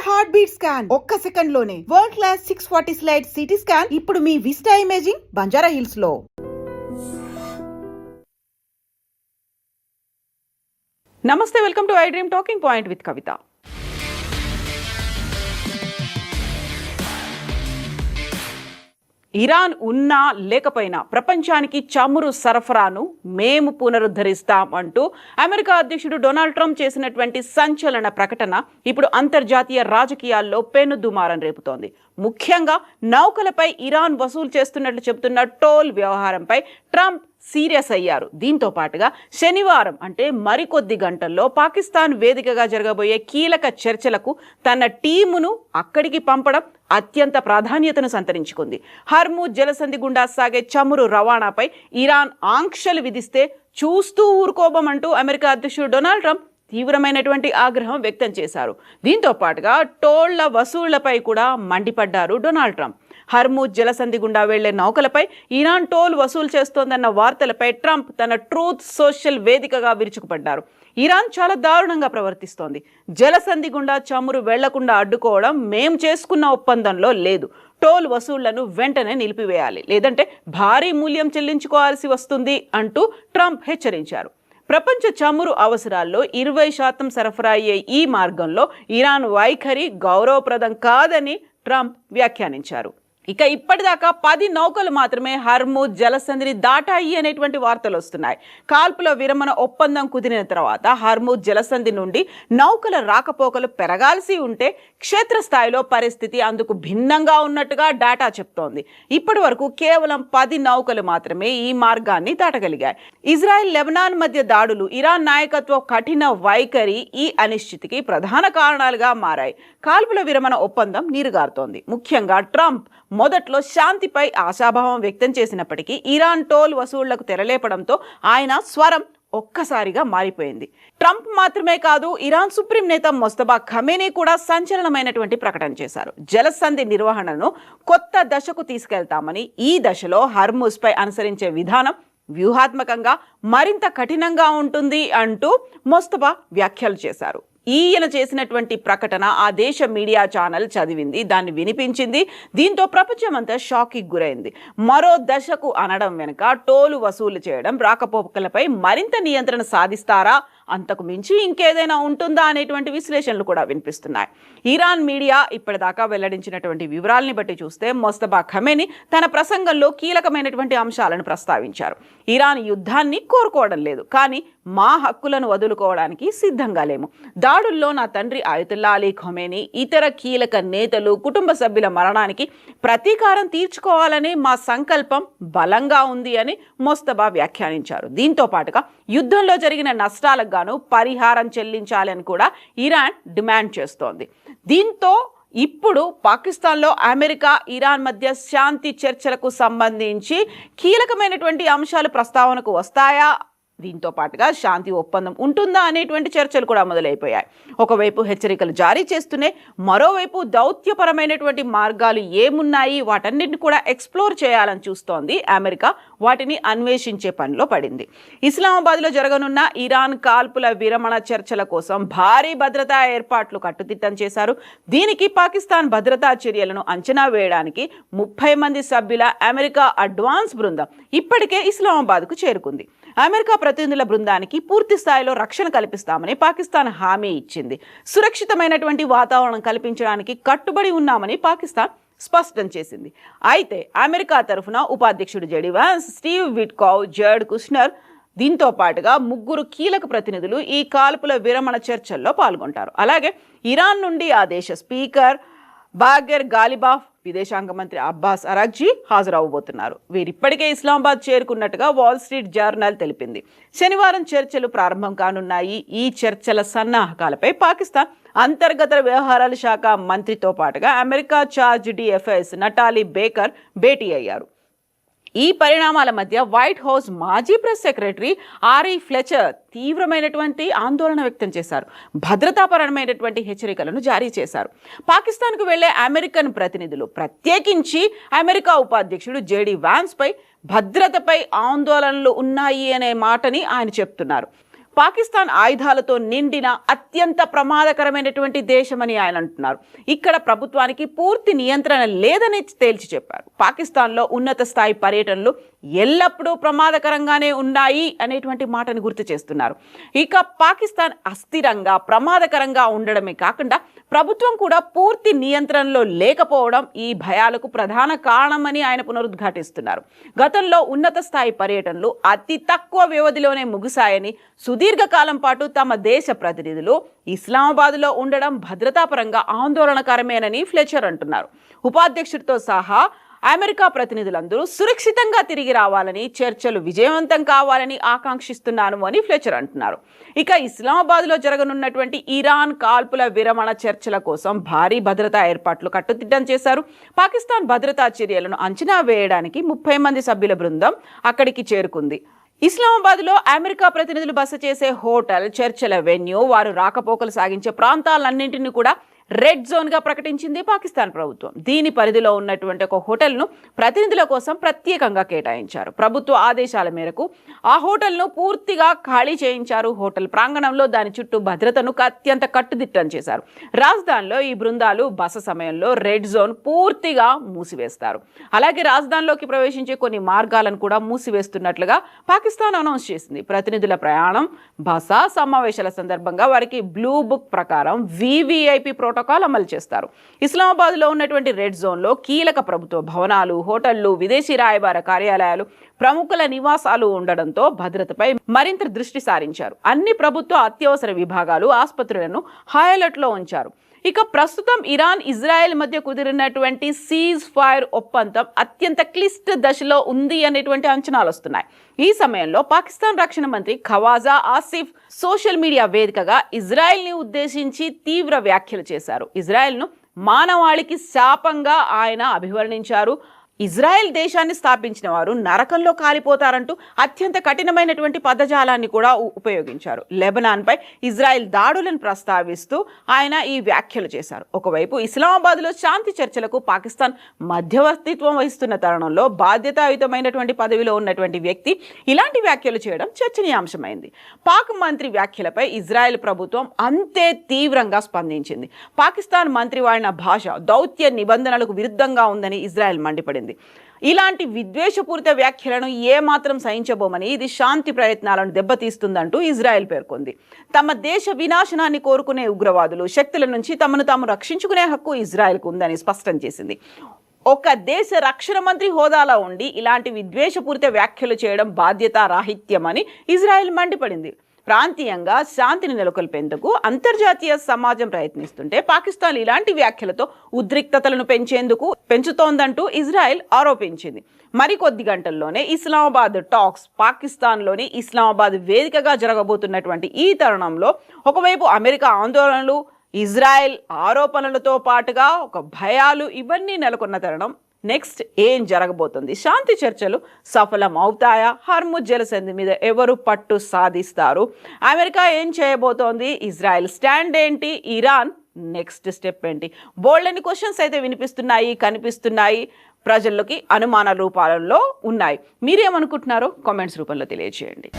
Heart beat scan ఒక్క second లోనే world class 640 slide CT scan ఇప్పుడు మీ విస్టా ఇమేజింగ్ బంజారా హిల్స్ లో. నమస్తే, welcome to I dream talking point with Kavitha. Iran ఉన్నా లేకపోయినా ప్రపంచానికి చమురు సరఫరాను మేము పునరుద్ధరిస్తాం అంటూ అమెరికా అధ్యక్షుడు డొనాల్డ్ ట్రంప్ చేసినటువంటి సంచలన ప్రకటన ఇప్పుడు అంతర్జాతీయ రాజకీయాల్లో పెనుదుమారం రేపుతోంది. ముఖ్యంగా నౌకలపై ఇరాన్ వసూలు చేస్తున్నట్లు చెబుతున్న టోల్ వ్యవహారంపై ట్రంప్ సీరియస్ అయ్యారు. దీంతో పాటుగా శనివారం అంటే మరికొద్ది గంటల్లో పాకిస్తాన్ వేదికగా జరగబోయే కీలక చర్చలకు తన టీమును అక్కడికి పంపడం అత్యంత ప్రాధాన్యతను సంతరించుకుంది. హర్ముజ్ జలసంధి గుండా సాగే చమురు రవాణాపై ఇరాన్ ఆంక్షలు విధిస్తే చూస్తూ ఊరుకోబమంటూ అమెరికా అధ్యక్షుడు డొనాల్డ్ ట్రంప్ తీవ్రమైనటువంటి ఆగ్రహం వ్యక్తం చేశారు. దీంతో పాటుగా టోళ్ల వసూళ్లపై కూడా మండిపడ్డారు డొనాల్డ్ ట్రంప్. హర్ముజ్ జలసంధి గుండా వెళ్లే నౌకలపై ఇరాన్ టోల్ వసూలు చేస్తోందన్న వార్తలపై ట్రంప్ తన ట్రూత్ సోషల్ వేదికగా విరుచుకుపడ్డారు. ఇరాన్ చాలా దారుణంగా ప్రవర్తిస్తోంది. జలసంధి గుండా చమురు వెళ్లకుండా అడ్డుకోవడం మేం చేసుకున్న ఒప్పందంలో లేదు. టోల్ వసూళ్లను వెంటనే నిలిపివేయాలి, లేదంటే భారీ మూల్యం చెల్లించుకోవాల్సి వస్తుంది అంటూ ట్రంప్ హెచ్చరించారు. ప్రపంచ చమురు అవసరాల్లో 20% సరఫరా అయ్యే ఈ మార్గంలో ఇరాన్ వైఖరి గౌరవప్రదం కాదని ట్రంప్ వ్యాఖ్యానించారు. ఇక ఇప్పటిదాకా 10 నౌకలు మాత్రమే హర్ముజ్ జలసంధిని దాటాయి అనేటువంటి వార్తలు వస్తున్నాయి. కాల్పుల విరమణ ఒప్పందం కుదిరిన తర్వాత హర్ముజ్ జలసంధి నుండి నౌకల రాకపోకలు పెరగాల్సి ఉంటే క్షేత్రస్థాయిలో పరిస్థితి అందుకు భిన్నంగా ఉన్నట్టుగా డేటా చెప్తోంది. ఇప్పటి వరకు కేవలం 10 నౌకలు మాత్రమే ఈ మార్గాన్ని దాటగలిగాయి. ఇజ్రాయెల్ లెబనాన్ మధ్య దాడులు, ఇరాన్ నాయకత్వ కఠిన వైఖరి ఈ అనిశ్చితికి ప్రధాన కారణాలుగా మారాయి. కాల్పుల విరమణ ఒప్పందం నీరుగారుతోంది. ముఖ్యంగా ట్రంప్ మొదట్లో శాంతిపై ఆశాభావం వ్యక్తం చేసినప్పటికీ ఇరాన్ టోల్ వసూళ్లకు తెరలేపడంతో ఆయన స్వరం ఒక్కసారిగా మారిపోయింది. ట్రంప్ మాత్రమే కాదు, ఇరాన్ సుప్రీం నేత మొస్తఫా ఖమేనీ కూడా సంచలనమైనటువంటి ప్రకటన చేశారు. జలసంధి నిర్వహణను కొత్త దశకు తీసుకెళ్తామని, ఈ దశలో హర్ముజ్ పై అనుసరించే విధానం వ్యూహాత్మకంగా మరింత కఠినంగా ఉంటుంది అంటూ మొస్తఫా వ్యాఖ్యలు చేశారు. ఈయన చేసినటువంటి ప్రకటన ఆ దేశ మీడియా ఛానల్ చదివింది, దాన్ని వినిపించింది. దీంతో ప్రపంచమంతా షాక్కి గురైంది. మరో దశకు అనడం వెనుక టోలు వసూలు చేయడం, రాకపోకలపై మరింత నియంత్రణ సాధిస్తారా, అంతకు మించి ఇంకేదైనా ఉంటుందా అనేటువంటి విశ్లేషణలు కూడా వినిపిస్తున్నాయి. ఇరాన్ మీడియా ఇప్పటిదాకా వెల్లడించినటువంటి వివరాలని బట్టి చూస్తే మొస్తఫా ఖమేనీ తన ప్రసంగంలో కీలకమైనటువంటి అంశాలను ప్రస్తావించారు. ఇరాన్ యుద్ధాన్ని కోరుకోవడం లేదు, కానీ మా హక్కులను వదులుకోవడానికి సిద్ధంగా లేము. దాడుల్లో నా తండ్రి అయతుల్లా అలీ ఖమేనీ, ఇతర కీలక నేతలు, కుటుంబ సభ్యుల మరణానికి ప్రతీకారం తీర్చుకోవాలనే మా సంకల్పం బలంగా ఉంది అని మొస్తఫా వ్యాఖ్యానించారు. దీంతో పాటుగా యుద్ధంలో జరిగిన నష్టాలకు గాను పరిహారం చెల్లించాలని కూడా ఇరాన్ డిమాండ్ చేస్తోంది. దీంతో ఇప్పుడు పాకిస్తాన్లో అమెరికా, ఇరాన్ మధ్య శాంతి చర్చలకు సంబంధించి కీలకమైనటువంటి అంశాలు ప్రస్తావనకు వస్తాయా, దీంతో పాటుగా శాంతి ఒప్పందం ఉంటుందా అనేటువంటి చర్చలు కూడా మొదలైపోయాయి. ఒకవైపు హెచ్చరికలు జారీ చేస్తూనే మరోవైపు దౌత్యపరమైనటువంటి మార్గాలు ఏమున్నాయి, వాటన్నిటిని కూడా ఎక్స్ప్లోర్ చేయాలని చూస్తోంది అమెరికా. వాటిని అన్వేషించే పనిలో పడింది. ఇస్లామాబాద్లో జరగనున్న ఇరాన్ కాల్పుల విరమణ చర్చల కోసం భారీ భద్రతా ఏర్పాట్లు కట్టుదిట్టం చేశారు. దీనికి పాకిస్తాన్ భద్రతా చర్యలను అంచనా వేయడానికి 30 మంది సభ్యుల అమెరికా అడ్వాన్స్ బృందం ఇప్పటికే ఇస్లామాబాద్కు చేరుకుంది. అమెరికా ప్రతినిధుల బృందానికి పూర్తి స్థాయిలో రక్షణ కల్పిస్తామని పాకిస్తాన్ హామీ ఇచ్చింది. సురక్షితమైనటువంటి వాతావరణం కల్పించడానికి కట్టుబడి ఉన్నామని పాకిస్తాన్ స్పష్టం చేసింది. అయితే అమెరికా తరఫున ఉపాధ్యక్షుడు జెడీ వాన్స్, స్టీవ్ విట్కావ్, జర్డ్ కుష్నర్, దీంతో పాటుగా 3 కీలక ప్రతినిధులు ఈ కాల్పుల విరమణ చర్చల్లో పాల్గొంటారు. అలాగే ఇరాన్ నుండి ఆ దేశ స్పీకర్ బాగర్ గాలిబాఫ్, విదేశాంగ మంత్రి అబ్బాస్ అరాగ్జీ హాజరవబోతున్నారు. వీరిప్పటికే ఇస్లామాబాద్ చేరుకున్నట్టుగా వాల్ స్ట్రీట్ జర్నల్ తెలిపింది. శనివారం చర్చలు ప్రారంభం కానున్నాయి. ఈ చర్చల సన్నాహకాలపై పాకిస్తాన్ అంతర్గత వ్యవహారాల శాఖ మంత్రితో పాటుగా America charge d'affaires Natalie Baker భేటీ అయ్యారు. ఈ పరిణామాల మధ్య వైట్ హౌస్ మాజీ ప్రెస్ సెక్రటరీ ఆరీ ఫ్లెచర్ తీవ్రమైనటువంటి ఆందోళన వ్యక్తం చేశారు. భద్రతాపరమైనటువంటి హెచ్చరికలను జారీ చేశారు. పాకిస్తాన్కు వెళ్లే అమెరికన్ ప్రతినిధులు, ప్రత్యేకించి అమెరికా ఉపాధ్యక్షుడు జెడీ వాన్స్ పై భద్రతపై ఆందోళనలు ఉన్నాయి అనే మాటని ఆయన చెప్తున్నారు. పాకిస్తాన్ ఆయుధాలతో నిండిన అత్యంత ప్రమాదకరమైనటువంటి దేశమని ఆయన అంటున్నారు. ఇక్కడ ప్రభుత్వానికి పూర్తి నియంత్రణ లేదని తేల్చి చెప్పారు. పాకిస్తాన్లో ఉన్నత స్థాయి పర్యటనలు ఎల్లప్పుడూ ప్రమాదకరంగానే ఉన్నాయి అనేటువంటి మాటను గుర్తు చేస్తున్నారు. ఇక పాకిస్తాన్ అస్థిరంగా ప్రమాదకరంగా ఉండడమే కాకుండా ప్రభుత్వం కూడా పూర్తి నియంత్రణలో లేకపోవడం ఈ భయాలకు ప్రధాన కారణమని ఆయన పునరుద్ఘాటిస్తున్నారు. గతంలో ఉన్నత స్థాయి పర్యటనలు అతి తక్కువ వ్యవధిలోనే ముగిశాయని, సుదీర్ఘకాలం పాటు తమ దేశ ప్రతినిధులు ఇస్లామాబాద్లో ఉండడం భద్రతాపరంగా ఆందోళనకరమేనని ఫ్లెచర్ అంటున్నారు. ఉపాధ్యక్షుడితో సహా అమెరికా ప్రతినిధులందరూ సురక్షితంగా తిరిగి రావాలని, చర్చలు విజయవంతం కావాలని ఆకాంక్షిస్తున్నాను అని ఫ్లెచర్ అంటున్నారు. ఇక ఇస్లామాబాద్లో జరగనున్నటువంటి ఇరాన్ కాల్పుల విరమణ చర్చల కోసం భారీ భద్రతా ఏర్పాట్లు కట్టుదిట్టం చేశారు. పాకిస్తాన్ భద్రతా చర్యలను అంచనా వేయడానికి 30 మంది సభ్యుల బృందం అక్కడికి చేరుకుంది. ఇస్లామాబాద్లో అమెరికా ప్రతినిధులు బస చేసే హోటల్, చర్చల వెన్యూ, వారు రాకపోకలు సాగించే ప్రాంతాలన్నింటినీ కూడా రెడ్ జోన్గా ప్రకటించింది పాకిస్తాన్ ప్రభుత్వం. దీని పరిధిలో ఉన్నటువంటి ఒక హోటల్ను ప్రతినిధుల కోసం ప్రత్యేకంగా కేటాయించారు. ప్రభుత్వ ఆదేశాల మేరకు ఆ హోటల్ను పూర్తిగా ఖాళీ చేయించారు. హోటల్ ప్రాంగణంలో దాని చుట్టూ భద్రతను అత్యంత కట్టుదిట్టం చేశారు. రాజధానిలో ఈ బృందాలు బస సమయంలో రెడ్ జోన్ పూర్తిగా మూసివేస్తారు. అలాగే రాజధానిలోకి ప్రవేశించే కొన్ని మార్గాలను కూడా మూసివేస్తున్నట్లుగా పాకిస్తాన్ అనౌన్స్ చేసింది. ప్రతినిధుల ప్రయాణం, బస, సమావేశాల సందర్భంగా వారికి బ్లూ బుక్ ప్రకారం VVIP ప్రోటోకాల్ అమలు చేస్తారు. ఇస్లామాబాద్లో ఉన్నటువంటి రెడ్ జోన్లో కీలక ప్రభుత్వ భవనాలు, హోటళ్లు, విదేశీ రాయబార కార్యాలయాలు, ప్రముఖుల నివాసాలు ఉండడంతో భద్రతపై మరింత దృష్టి సారించారు. అన్ని ప్రభుత్వ అత్యవసర విభాగాలు, ఆసుపత్రులను హై అలర్ట్లో ఉంచారు. ఇక ప్రస్తుతం ఇరాన్, ఇజ్రాయెల్ మధ్య కుదిరినటువంటి సీజ్ ఫైర్ ఒప్పందం అత్యంత క్లిష్ట దశలో ఉంది అనేటువంటి అంచనాలు వస్తున్నాయి. ఈ సమయంలో పాకిస్తాన్ రక్షణ మంత్రి ఖవాజా ఆసిఫ్ సోషల్ మీడియా వేదికగా ఇజ్రాయెల్ని ఉద్దేశించి తీవ్ర వ్యాఖ్యలు చేశారు. ఇజ్రాయెల్ను మానవాళికి శాపంగా ఆయన అభివర్ణించారు. ఇజ్రాయెల్ దేశాన్ని స్థాపించిన వారు నరకంలో కాలిపోతారంటూ అత్యంత కఠినమైనటువంటి పదజాలాన్ని కూడా ఉపయోగించారు. లెబనాన్పై ఇజ్రాయెల్ దాడులను ప్రస్తావిస్తూ ఆయన ఈ వ్యాఖ్యలు చేశారు. ఒకవైపు ఇస్లామాబాద్లో శాంతి చర్చలకు పాకిస్తాన్ మధ్యవర్తిత్వం వహిస్తున్న తరుణంలో బాధ్యతాయుతమైనటువంటి పదవిలో ఉన్నటువంటి వ్యక్తి ఇలాంటి వ్యాఖ్యలు చేయడం చర్చనీయాంశమైంది. పాక్ మంత్రి వ్యాఖ్యలపై ఇజ్రాయెల్ ప్రభుత్వం అంతే తీవ్రంగా స్పందించింది. పాకిస్తాన్ మంత్రి వాడిన భాష దౌత్య నిబంధనలకు విరుద్ధంగా ఉందని ఇజ్రాయెల్ మండిపడింది. ఇలాంటి విద్వేషపూరిత వ్యాఖ్యలను ఏమాత్రం సహించబోమని, ఇది శాంతి ప్రయత్నాలను దెబ్బతీస్తుందంటూ ఇజ్రాయెల్ పేర్కొంది. తమ దేశ వినాశనాన్ని కోరుకునే ఉగ్రవాదులు శక్తుల నుంచి తమను తాము రక్షించుకునే హక్కు ఇజ్రాయెల్కు ఉందని స్పష్టం చేసింది. ఒక దేశ రక్షణ మంత్రి హోదాలో ఉండి ఇలాంటి విద్వేషపూరిత వ్యాఖ్యలు చేయడం బాధ్యతారాహిత్యమని ఇజ్రాయెల్ మండిపడింది. ప్రాంతీయంగా శాంతిని నెలకొల్పేందుకు అంతర్జాతీయ సమాజం ప్రయత్నిస్తుంటే పాకిస్తాన్ ఇలాంటి వ్యాఖ్యలతో ఉద్రిక్తతలను పెంచుతోందంటూ ఇజ్రాయెల్ ఆరోపించింది. మరికొద్ది గంటల్లోనే ఇస్లామాబాద్ టాక్స్ పాకిస్తాన్లోని ఇస్లామాబాద్ వేదికగా జరగబోతున్నటువంటి ఈ తరుణంలో ఒకవైపు అమెరికా ఆందోళనలు, ఇజ్రాయెల్ ఆరోపణలతో పాటుగా ఒక భయాలు ఇవన్నీ నెలకొన్న తరుణం. నెక్స్ట్ ఏం జరగబోతుంది? శాంతి చర్చలు సఫలం అవుతాయా? హర్ముజ్ జలసంధి మీద ఎవరు పట్టు సాధిస్తారు? అమెరికా ఏం చేయబోతోంది? ఇజ్రాయెల్ స్టాండ్ ఏంటి? ఇరాన్ నెక్స్ట్ స్టెప్ ఏంటి? బోల్డని క్వశ్చన్స్ అయితే కనిపిస్తున్నాయి, ప్రజల్లోకి అనుమాన రూపాలలో ఉన్నాయి. మీరేమనుకుంటున్నారో కామెంట్స్ రూపంలో తెలియజేయండి.